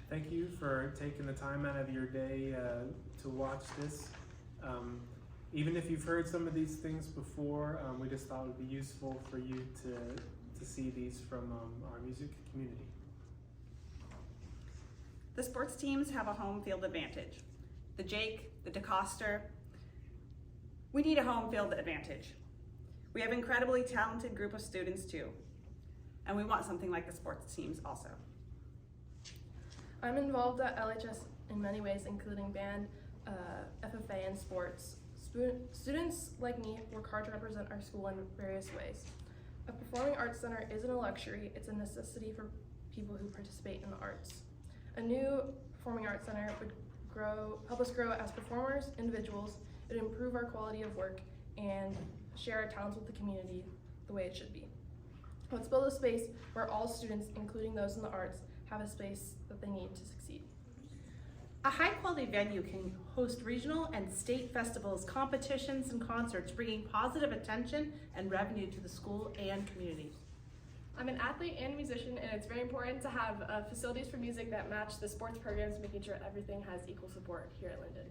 Thank you for taking the time out of your day to watch this. Even if you've heard some of these things before, we just thought it would be useful for you to see these from our music community. The sports teams have a home field advantage. The Jake, the DeCoster, we need a home field advantage. We have an incredibly talented group of students too, and we want something like the sports teams also. I'm involved at LHS in many ways, including band, FFA, and sports. Students like me work hard to represent our school in various ways. A performing arts center isn't a luxury, it's a necessity for people who participate in the arts. A new performing arts center would help us grow as performers, individuals. It would improve our quality of work and share our talents with the community the way it should be. Let's build a space where all students, including those in the arts, have a space that they need to succeed. A high-quality venue can host regional and state festivals, competitions, and concerts, bringing positive attention and revenue to the school and community. I'm an athlete and musician, and it's very important to have facilities for music that match the sports programs, making sure everything has equal support here at Linden.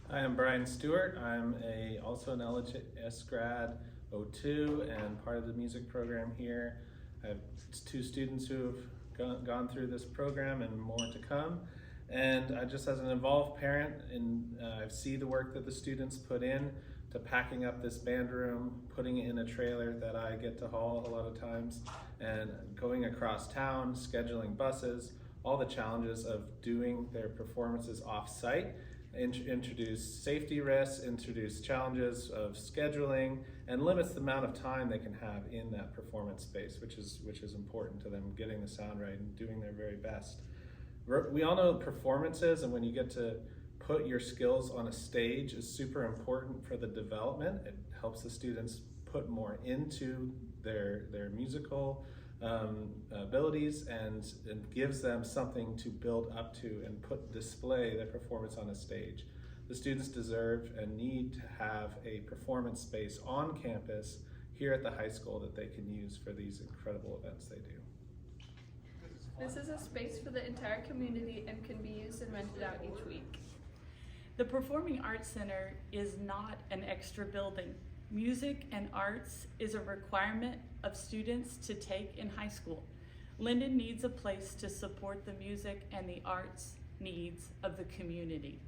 Hi, I'm Brian Stewart. I'm also an LHS grad 02 and part of the music program here. I have 2 students who have gone through this program and more to come. And just as an involved parent, I see the work that the students put in to packing up this band room, putting it in a trailer that I get to haul a lot of times, and going across town, scheduling buses, all the challenges of doing their performances off-site, introduce safety risks, introduce challenges of scheduling, and limits the amount of time they can have in that performance space, which is important to them, getting the sound right and doing their very best. We all know performances, and when you get to put your skills on a stage, is super important for the development. It helps the students put more into their musical abilities and gives them something to build up to and display their performance on a stage. The students deserve and need to have a performance space on campus here at the high school that they can use for these incredible events they do. This is a space for the entire community and can be used and rented out each week. The Performing Arts Center is not an extra building. Music and arts is a requirement of students to take in high school. Linden needs a place to support the music and the arts needs of the community.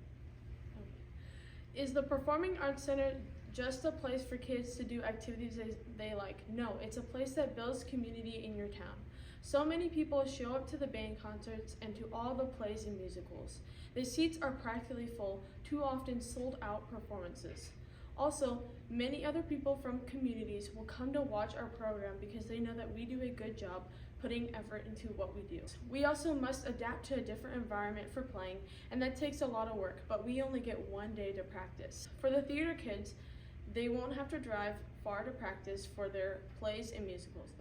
Is the Performing Arts Center just a place for kids to do activities they like? No, it's a place that builds community in your town. So many people show up to the band concerts and to all the plays and musicals. The seats are practically full, too often sold out performances. Also, many other people from communities will come to watch our program because they know that we do a good job putting effort into what we do. We also must adapt to a different environment for playing, and that takes a lot of work, but we only get 1 day to practice. For the theater kids, they won't have to drive far to practice for their plays and musicals.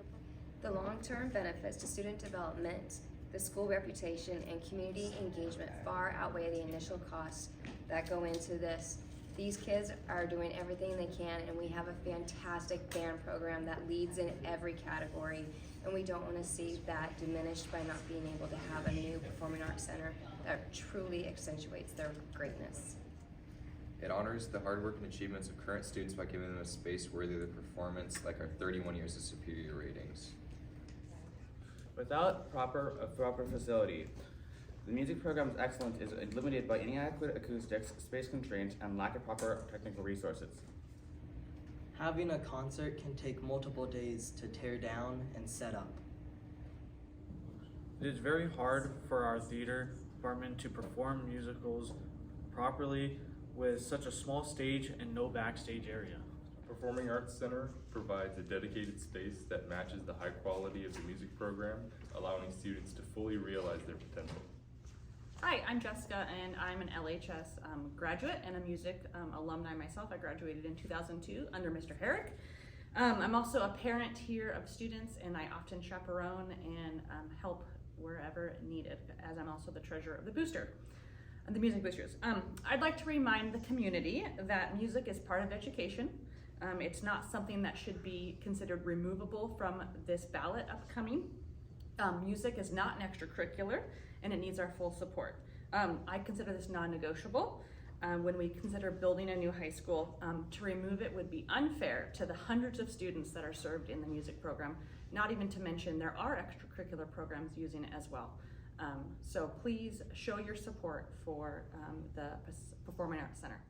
The long-term benefits to student development, the school reputation, and community engagement far outweigh the initial costs that go into this. These kids are doing everything they can, and we have a fantastic band program that leads in every category, and we don't want to see that diminished by not being able to have a new performing arts center that truly accentuates their greatness. It honors the hard work and achievements of current students by giving them a space worthy of the performance, like our 31 years of superior ratings. Without a proper facility, the music program's excellence is limited by inadequate acoustics, space constraints, and lack of proper technical resources. Having a concert can take multiple days to tear down and set up. It is very hard for our theater department to perform musicals properly with such a small stage and no backstage area. Performing Arts Center provides a dedicated space that matches the high quality of the music program, allowing students to fully realize their potential. Hi, I'm Jessica, and I'm an LHS graduate and a music alumni myself. I graduated in 2002 under Mr. Herrick. I'm also a parent here of students, and I often chaperone and help wherever needed, as I'm also the treasurer of the booster, the music boosters. I'd like to remind the community that music is part of education. It's not something that should be considered removable from this ballot upcoming. Music is not an extracurricular and it needs our full support. I consider this non-negotiable. When we consider building a new high school, to remove it would be unfair to the hundreds of students that are served in the music program, not even to mention there are extracurricular programs using it as well. So please show your support for the Performing Arts Center.